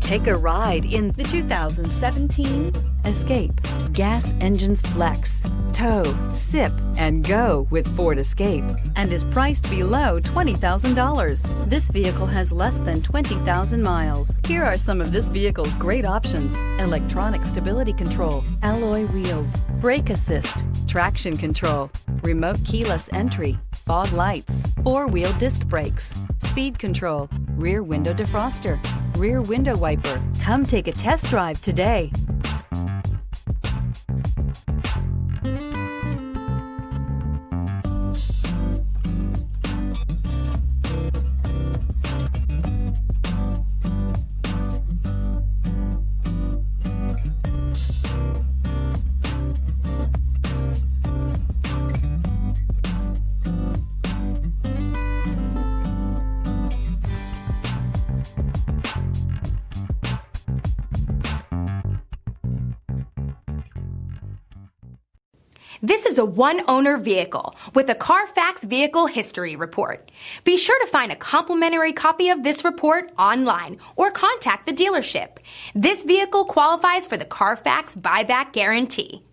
Take a ride in the 2017 Escape. Gas engines flex, tow, sip, and go with Ford Escape, and is priced below $20,000. This vehicle has less than 20,000 miles. Here are some of this vehicle's great options: electronic stability control, alloy wheels, brake assist, traction control, remote keyless entry, fog lights, four-wheel disc brakes, speed control, rear window defroster, rear window wiper. Come take a test drive today. This is a one-owner vehicle with a Carfax Vehicle History Report. Be sure to find a complimentary copy of this report online or contact the dealership. This vehicle qualifies for the Carfax Buyback Guarantee.